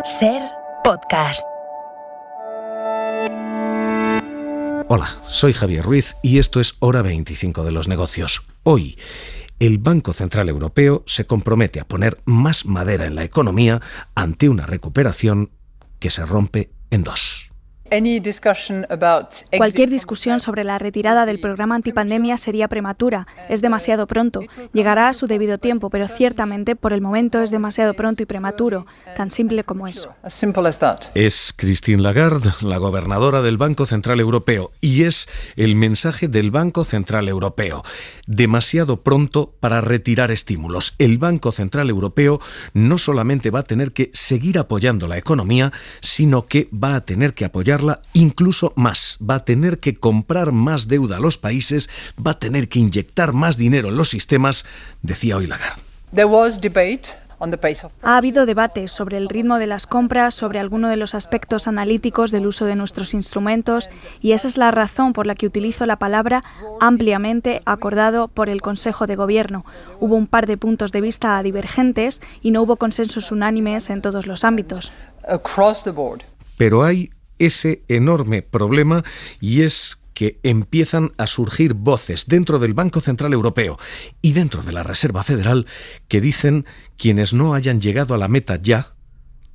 SER Podcast. Hola, soy Javier Ruiz y esto es Hora 25 de los negocios. Hoy, el Banco Central Europeo se compromete a poner más madera en la economía ante una recuperación que se rompe en dos. Cualquier discusión sobre la retirada del programa antipandemia sería prematura. Es demasiado pronto. Llegará a su debido tiempo, pero ciertamente por el momento es demasiado pronto y prematuro. Tan simple como eso. Es Christine Lagarde, la gobernadora del Banco Central Europeo, y es el mensaje del Banco Central Europeo. Demasiado pronto para retirar estímulos. El Banco Central Europeo no solamente va a tener que seguir apoyando la economía, sino que va a tener que apoyarla incluso más. Va a tener que comprar más deuda a los países, va a tener que inyectar más dinero en los sistemas, decía hoy Lagarde. Ha habido debates sobre el ritmo de las compras, sobre alguno de los aspectos analíticos del uso de nuestros instrumentos, y esa es la razón por la que utilizo la palabra ampliamente acordado por el Consejo de Gobierno. Hubo un par de puntos de vista divergentes y no hubo consensos unánimes en todos los ámbitos. Pero hay ese enorme problema, y es que empiezan a surgir voces dentro del Banco Central Europeo y dentro de la Reserva Federal que dicen: quienes no hayan llegado a la meta ya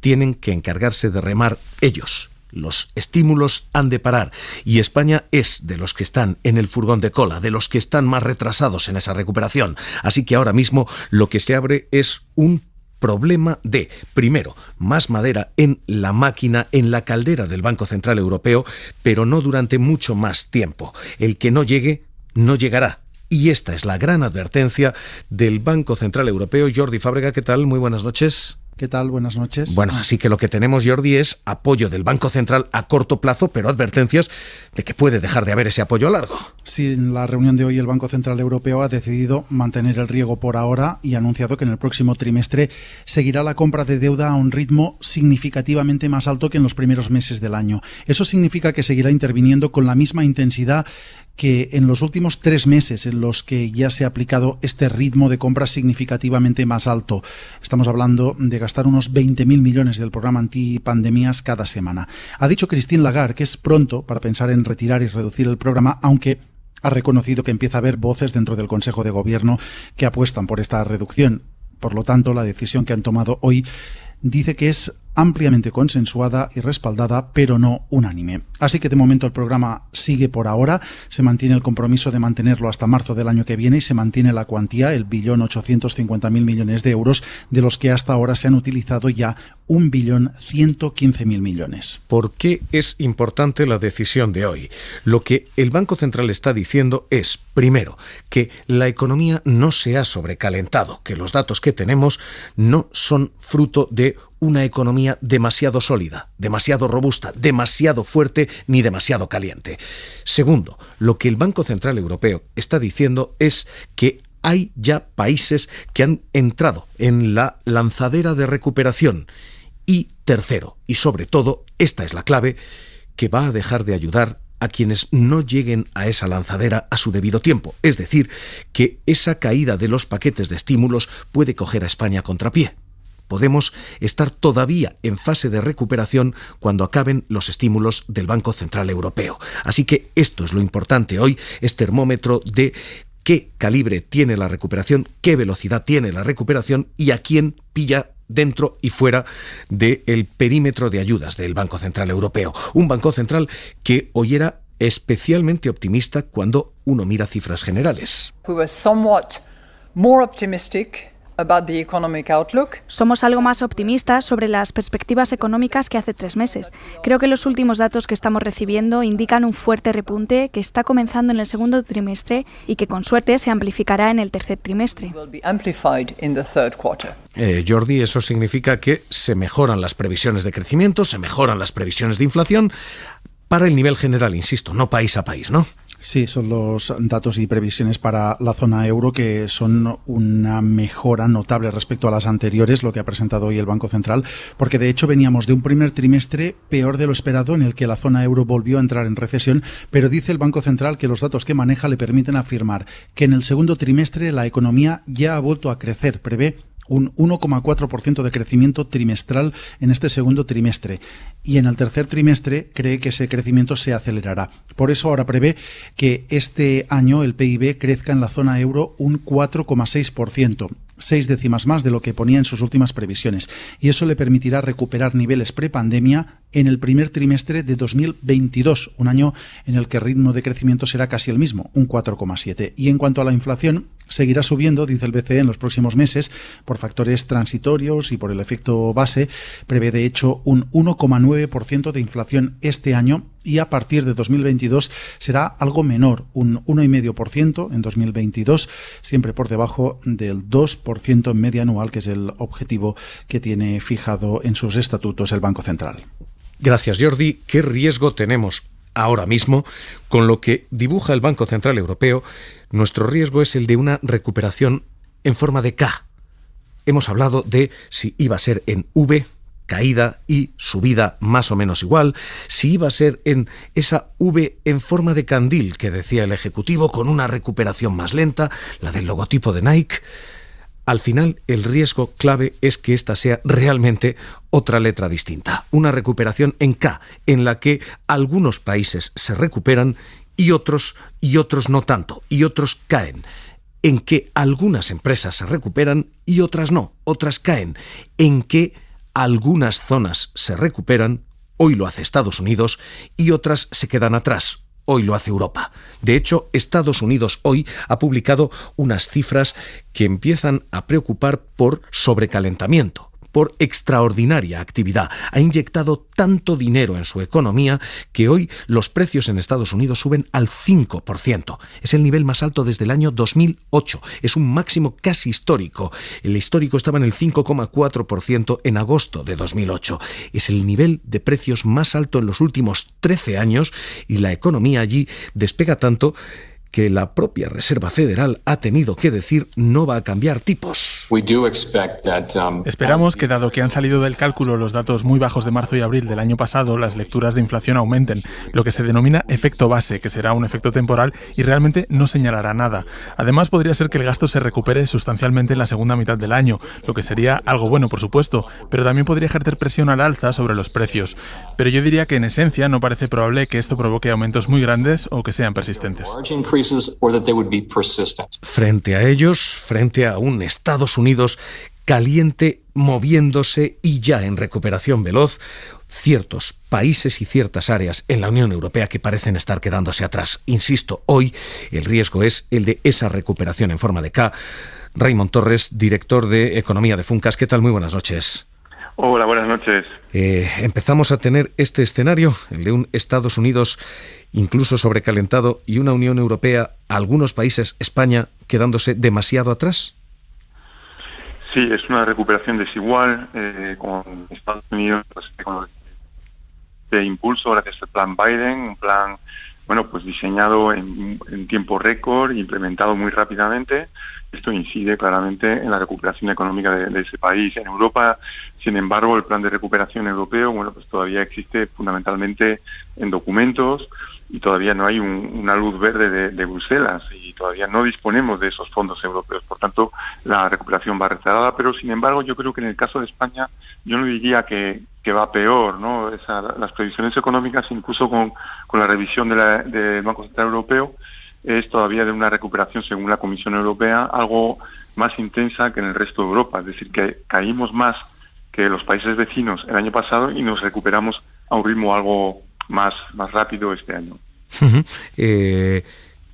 tienen que encargarse de remar ellos. Los estímulos han de parar, y España es de los que están en el furgón de cola, de los que están más retrasados en esa recuperación. Así que ahora mismo lo que se abre es un problema de, primero, más madera en la máquina, en la caldera del Banco Central Europeo, pero no durante mucho más tiempo. El que no llegue, no llegará. Y esta es la gran advertencia del Banco Central Europeo. Jordi Fábrega, ¿qué tal? Muy buenas noches. ¿Qué tal? Buenas noches. Bueno, así que lo que tenemos, Jordi, es apoyo del Banco Central a corto plazo, pero advertencias de que puede dejar de haber ese apoyo a largo. Sí, en la reunión de hoy el Banco Central Europeo ha decidido mantener el riesgo por ahora y ha anunciado que en el próximo trimestre seguirá la compra de deuda a un ritmo significativamente más alto que en los primeros meses del año. Eso significa que seguirá interviniendo con la misma intensidad que en los últimos 3 meses en los que ya se ha aplicado este ritmo de compra significativamente más alto. Estamos hablando de gastar unos 20.000 millones del programa antipandemias cada semana. Ha dicho Christine Lagarde que es pronto para pensar en retirar y reducir el programa, aunque ha reconocido que empieza a haber voces dentro del Consejo de Gobierno que apuestan por esta reducción. Por lo tanto, la decisión que han tomado hoy dice que es ampliamente consensuada y respaldada, pero no unánime. Así que de momento el programa sigue por ahora, se mantiene el compromiso de mantenerlo hasta marzo del año que viene y se mantiene la cuantía, el 1.850.000 millones de euros, de los que hasta ahora se han utilizado ya 1.115.000 millones. ¿Por qué es importante la decisión de hoy? Lo que el Banco Central está diciendo es, primero, que la economía no se ha sobrecalentado, que los datos que tenemos no son fruto de una economía demasiado sólida, demasiado robusta, demasiado fuerte ni demasiado caliente. Segundo, lo que el Banco Central Europeo está diciendo es que hay ya países que han entrado en la lanzadera de recuperación. Y tercero, y sobre todo, esta es la clave, que va a dejar de ayudar a quienes no lleguen a esa lanzadera a su debido tiempo. Es decir, que esa caída de los paquetes de estímulos puede coger a España a contrapié. Podemos estar todavía en fase de recuperación cuando acaben los estímulos del Banco Central Europeo. Así que esto es lo importante hoy, es termómetro de qué calibre tiene la recuperación, qué velocidad tiene la recuperación y a quién pilla dentro y fuera del perímetro de ayudas del Banco Central Europeo. Un Banco Central que hoy era especialmente optimista cuando uno mira cifras generales. Somos algo más optimistas sobre las perspectivas económicas que hace 3 meses. Creo que los últimos datos que estamos recibiendo indican un fuerte repunte que está comenzando en el segundo trimestre y que con suerte se amplificará en el tercer trimestre. Jordi, eso significa que se mejoran las previsiones de crecimiento, se mejoran las previsiones de inflación para el nivel general, insisto, no país a país, ¿no? Sí, son los datos y previsiones para la zona euro que son una mejora notable respecto a las anteriores, lo que ha presentado hoy el Banco Central, porque de hecho veníamos de un primer trimestre peor de lo esperado en el que la zona euro volvió a entrar en recesión, pero dice el Banco Central que los datos que maneja le permiten afirmar que en el segundo trimestre la economía ya ha vuelto a crecer, prevé un 1,4% de crecimiento trimestral en este segundo trimestre. Y en el tercer trimestre cree que ese crecimiento se acelerará. Por eso ahora prevé que este año el PIB crezca en la zona euro un 4,6%. 6 décimas más de lo que ponía en sus últimas previsiones, y eso le permitirá recuperar niveles prepandemia en el primer trimestre de 2022, un año en el que el ritmo de crecimiento será casi el mismo, un 4,7. Y en cuanto a la inflación, seguirá subiendo, dice el BCE, en los próximos meses por factores transitorios y por el efecto base. Prevé de hecho un 1,9% de inflación este año, y a partir de 2022 será algo menor, un 1,5% en 2022, siempre por debajo del 2% en media anual, que es el objetivo que tiene fijado en sus estatutos el Banco Central. Gracias, Jordi. ¿Qué riesgo tenemos ahora mismo con lo que dibuja el Banco Central Europeo? Nuestro riesgo es el de una recuperación en forma de K. Hemos hablado de si iba a ser en V, caída, y subida más o menos igual, si iba a ser en esa V en forma de candil que decía el Ejecutivo, con una recuperación más lenta, la del logotipo de Nike. Al final, el riesgo clave es que esta sea realmente otra letra distinta, una recuperación en K, en la que algunos países se recuperan y otros no tanto, y otros caen, en que algunas empresas se recuperan y otras no, otras caen, en que algunas zonas se recuperan, hoy lo hace Estados Unidos, y otras se quedan atrás. Hoy lo hace Europa. De hecho, Estados Unidos hoy ha publicado unas cifras que empiezan a preocupar por sobrecalentamiento, por extraordinaria actividad. Ha inyectado tanto dinero en su economía que hoy los precios en Estados Unidos suben al 5%. Es el nivel más alto desde el año 2008. Es un máximo casi histórico. El histórico estaba en el 5,4% en agosto de 2008. Es el nivel de precios más alto en los últimos 13 años y la economía allí despega tanto que la propia Reserva Federal ha tenido que decir no va a cambiar tipos. Esperamos que, dado que han salido del cálculo los datos muy bajos de marzo y abril del año pasado, las lecturas de inflación aumenten, lo que se denomina efecto base, que será un efecto temporal y realmente no señalará nada. Además, podría ser que el gasto se recupere sustancialmente en la segunda mitad del año, lo que sería algo bueno, por supuesto, pero también podría ejercer presión al alza sobre los precios. Pero yo diría que en esencia no parece probable que esto provoque aumentos muy grandes o que sean persistentes. Frente a ellos, frente a un Estados Unidos caliente, moviéndose y ya en recuperación veloz, ciertos países y ciertas áreas en la Unión Europea que parecen estar quedándose atrás. Insisto, hoy el riesgo es el de esa recuperación en forma de K. Raimon Torres, director de Economía de Funcas. ¿Qué tal? Muy buenas noches. Hola, buenas noches. Empezamos a tener este escenario, el de un Estados Unidos incluso sobrecalentado y una Unión Europea, algunos países, España, quedándose demasiado atrás. Sí, es una recuperación desigual con Estados Unidos de impulso gracias al plan Biden, un plan diseñado en tiempo récord, implementado muy rápidamente. Esto incide claramente en la recuperación económica de ese país. En Europa, sin embargo, el plan de recuperación europeo, todavía existe fundamentalmente en documentos y todavía no hay una luz verde de Bruselas y todavía no disponemos de esos fondos europeos. Por tanto, la recuperación va retrasada, pero sin embargo, yo creo que en el caso de España, yo no diría que va peor, ¿no? Las previsiones económicas, incluso con la revisión del Banco Central Europeo, es todavía de una recuperación, según la Comisión Europea, algo más intensa que en el resto de Europa. Es decir, que caímos más que los países vecinos el año pasado y nos recuperamos a un ritmo algo más rápido este año.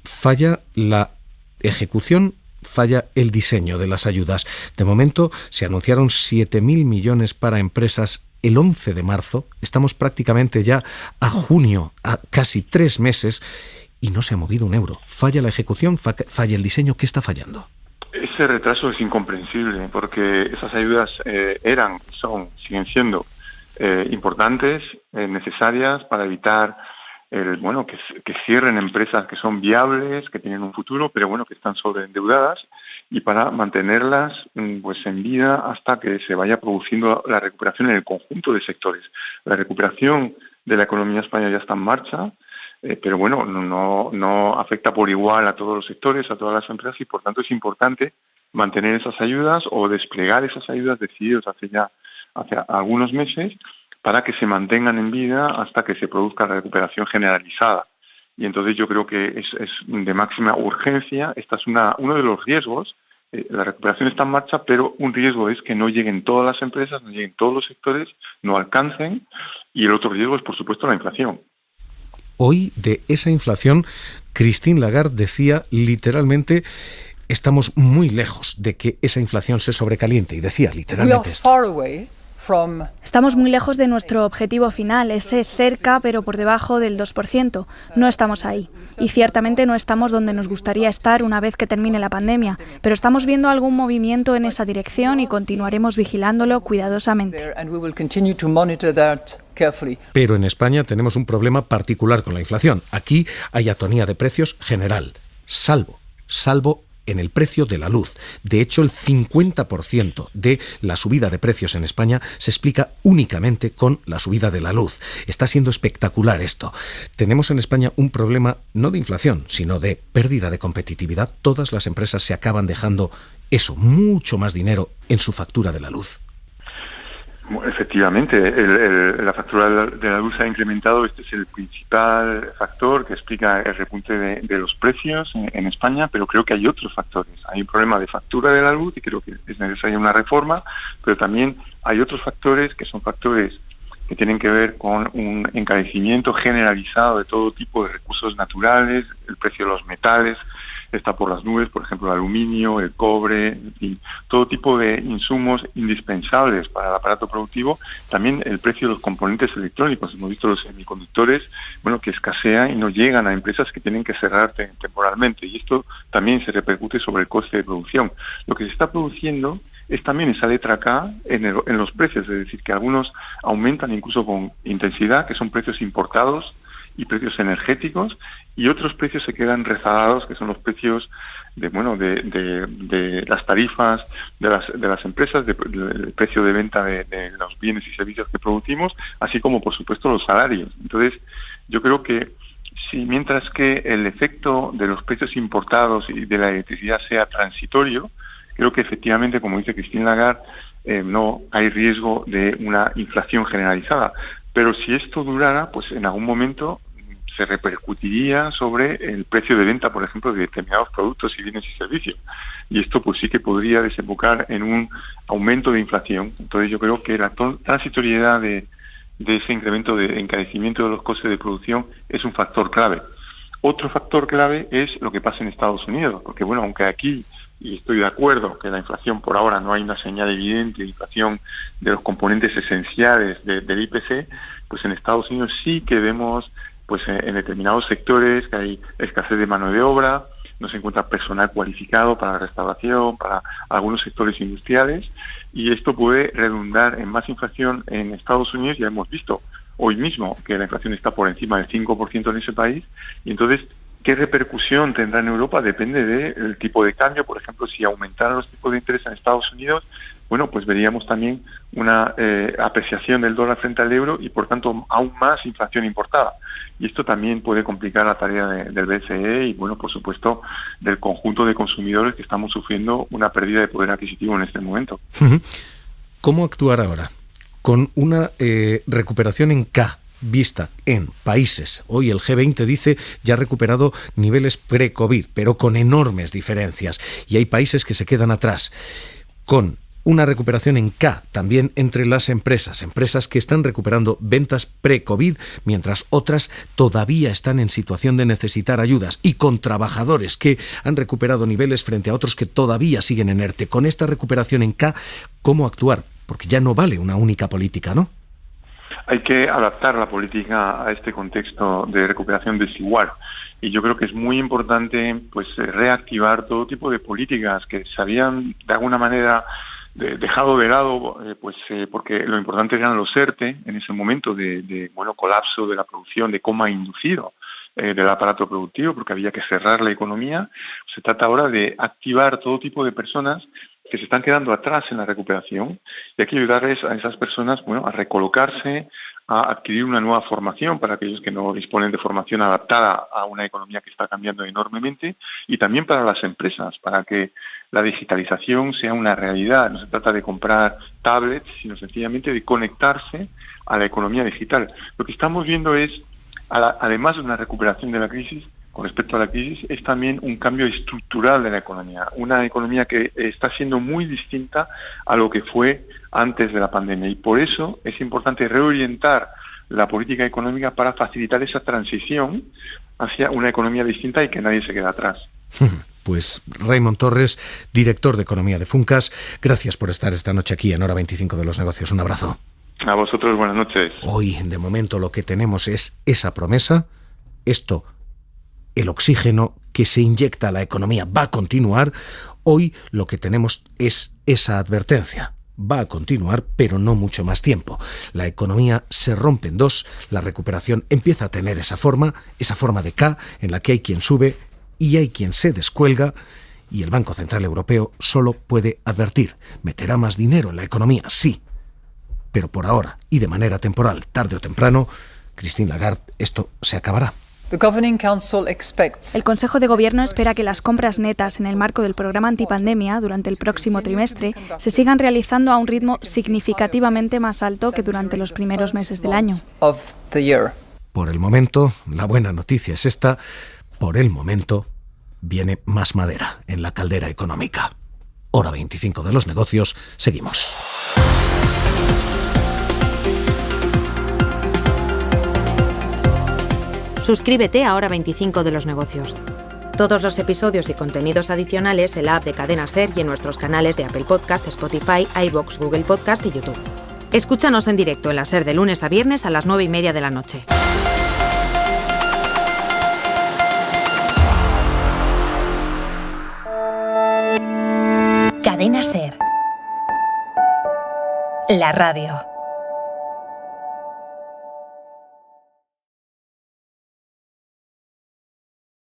Falla la ejecución, falla el diseño de las ayudas. De momento se anunciaron 7.000 millones para empresas el 11 de marzo. Estamos prácticamente ya a junio, a casi 3 meses, y no se ha movido un euro. ¿Falla la ejecución? ¿Falla el diseño? ¿Qué está fallando? Ese retraso es incomprensible porque esas ayudas siguen siendo importantes, necesarias para evitar que cierren empresas que son viables, que tienen un futuro, pero que están sobreendeudadas, y para mantenerlas en vida hasta que se vaya produciendo la recuperación en el conjunto de sectores. La recuperación de la economía española ya está en marcha, pero no afecta por igual a todos los sectores, a todas las empresas, y por tanto es importante mantener esas ayudas o desplegar esas ayudas decididas hace algunos meses para que se mantengan en vida hasta que se produzca la recuperación generalizada. Y entonces yo creo que es de máxima urgencia. Esta es uno de los riesgos. La recuperación está en marcha, pero un riesgo es que no lleguen todas las empresas, no lleguen todos los sectores, no alcancen. Y el otro riesgo es, por supuesto, la inflación. Hoy, de esa inflación, Christine Lagarde decía literalmente: estamos muy lejos de que esa inflación se sobrecaliente. Y decía literalmente esto. Estamos muy lejos de nuestro objetivo final, ese cerca pero por debajo del 2%. No estamos ahí. Y ciertamente no estamos donde nos gustaría estar una vez que termine la pandemia, pero estamos viendo algún movimiento en esa dirección y continuaremos vigilándolo cuidadosamente. Pero en España tenemos un problema particular con la inflación. Aquí hay atonía de precios general, salvo en el precio de la luz. De hecho, el 50% de la subida de precios en España se explica únicamente con la subida de la luz. Está siendo espectacular esto. Tenemos en España un problema no de inflación, sino de pérdida de competitividad. Todas las empresas se acaban dejando mucho más dinero en su factura de la luz. Efectivamente, la factura de la luz ha incrementado. Este es el principal factor que explica el repunte de los precios en España, pero creo que hay otros factores. Hay un problema de factura de la luz y creo que es necesaria una reforma, pero también hay otros factores que son factores que tienen que ver con un encarecimiento generalizado de todo tipo de recursos naturales. El precio de los metales está por las nubes, por ejemplo, el aluminio, el cobre, en fin, todo tipo de insumos indispensables para el aparato productivo. También el precio de los componentes electrónicos. Hemos visto los semiconductores, que escasean y no llegan a empresas que tienen que cerrar temporalmente. Y esto también se repercute sobre el coste de producción. Lo que se está produciendo es también esa letra K en los precios, es decir, que algunos aumentan incluso con intensidad, que son precios importados y precios energéticos, y otros precios se quedan rezagados, que son los precios de las tarifas de las empresas, del precio de venta de los bienes y servicios que producimos, así como, por supuesto, los salarios. Entonces, yo creo que mientras que el efecto de los precios importados y de la electricidad sea transitorio, creo que efectivamente, como dice Christine Lagarde, no hay riesgo de una inflación generalizada. Pero si esto durara, pues en algún momento se repercutiría sobre el precio de venta, por ejemplo, de determinados productos y bienes y servicios. Y esto pues sí que podría desembocar en un aumento de inflación. Entonces yo creo que la transitoriedad de ese incremento de encarecimiento de los costes de producción es un factor clave. Otro factor clave es lo que pasa en Estados Unidos, porque aunque aquí, y estoy de acuerdo que la inflación por ahora no hay una señal evidente de inflación de los componentes esenciales del IPC, pues en Estados Unidos sí que vemos pues en determinados sectores que hay escasez de mano de obra, no se encuentra personal cualificado para la restauración, para algunos sectores industriales, y esto puede redundar en más inflación en Estados Unidos. Ya hemos visto hoy mismo que la inflación está por encima del 5% en ese país, y entonces ¿qué repercusión tendrá en Europa? Depende del tipo de cambio. Por ejemplo, si aumentaran los tipos de interés en Estados Unidos, pues veríamos también una apreciación del dólar frente al euro y, por tanto, aún más inflación importada. Y esto también puede complicar la tarea del BCE y, por supuesto, del conjunto de consumidores que estamos sufriendo una pérdida de poder adquisitivo en este momento. ¿Cómo actuar ahora? Con una recuperación en K, vista en países. Hoy el G20 dice ya ha recuperado niveles pre-COVID, pero con enormes diferencias. Y hay países que se quedan atrás. Con una recuperación en K también entre las empresas que están recuperando ventas pre-COVID, mientras otras todavía están en situación de necesitar ayudas, y con trabajadores que han recuperado niveles frente a otros que todavía siguen en ERTE. Con esta recuperación en K, ¿cómo actuar? Porque ya no vale una única política, ¿no? Hay que adaptar la política a este contexto de recuperación desigual. Y yo creo que es muy importante reactivar todo tipo de políticas que se habían de alguna manera dejado de lado, porque lo importante eran los ERTE en ese momento de colapso de la producción, de coma inducido del aparato productivo, porque había que cerrar la economía. Se trata ahora de activar todo tipo de personas que se están quedando atrás en la recuperación, y hay que ayudarles a esas personas a recolocarse, a adquirir una nueva formación para aquellos que no disponen de formación adaptada a una economía que está cambiando enormemente, y también para las empresas, para que la digitalización sea una realidad. No se trata de comprar tablets, sino sencillamente de conectarse a la economía digital. Lo que estamos viendo es, además de una recuperación de la crisis, con respecto a la crisis, es también un cambio estructural de la economía. Una economía que está siendo muy distinta a lo que fue antes de la pandemia. Y por eso es importante reorientar la política económica para facilitar esa transición hacia una economía distinta y que nadie se quede atrás. Pues Raimon Torres, director de Economía de Funcas, gracias por estar esta noche aquí en Hora 25 de los Negocios. Un abrazo. A vosotros, buenas noches. Hoy, de momento, lo que tenemos es esa promesa. Esto, el oxígeno que se inyecta a la economía va a continuar. Hoy lo que tenemos es esa advertencia. Va a continuar, pero no mucho más tiempo. La economía se rompe en dos, la recuperación empieza a tener esa forma de K, en la que hay quien sube y hay quien se descuelga, y el Banco Central Europeo solo puede advertir. Meterá más dinero en la economía, sí, pero por ahora y de manera temporal, tarde o temprano, Christine Lagarde, esto se acabará. El Consejo de Gobierno espera que las compras netas en el marco del programa antipandemia durante el próximo trimestre se sigan realizando a un ritmo significativamente más alto que durante los primeros meses del año. Por el momento, la buena noticia es esta, por el momento viene más madera en la caldera económica. Hora 25 de los Negocios, seguimos. Suscríbete a Hora 25 de los Negocios. Todos los episodios y contenidos adicionales en la app de Cadena SER y en nuestros canales de Apple Podcast, Spotify, iVoox, Google Podcast y YouTube. Escúchanos en directo en la SER de lunes a viernes a las 9:30 de la noche. Cadena SER. La radio.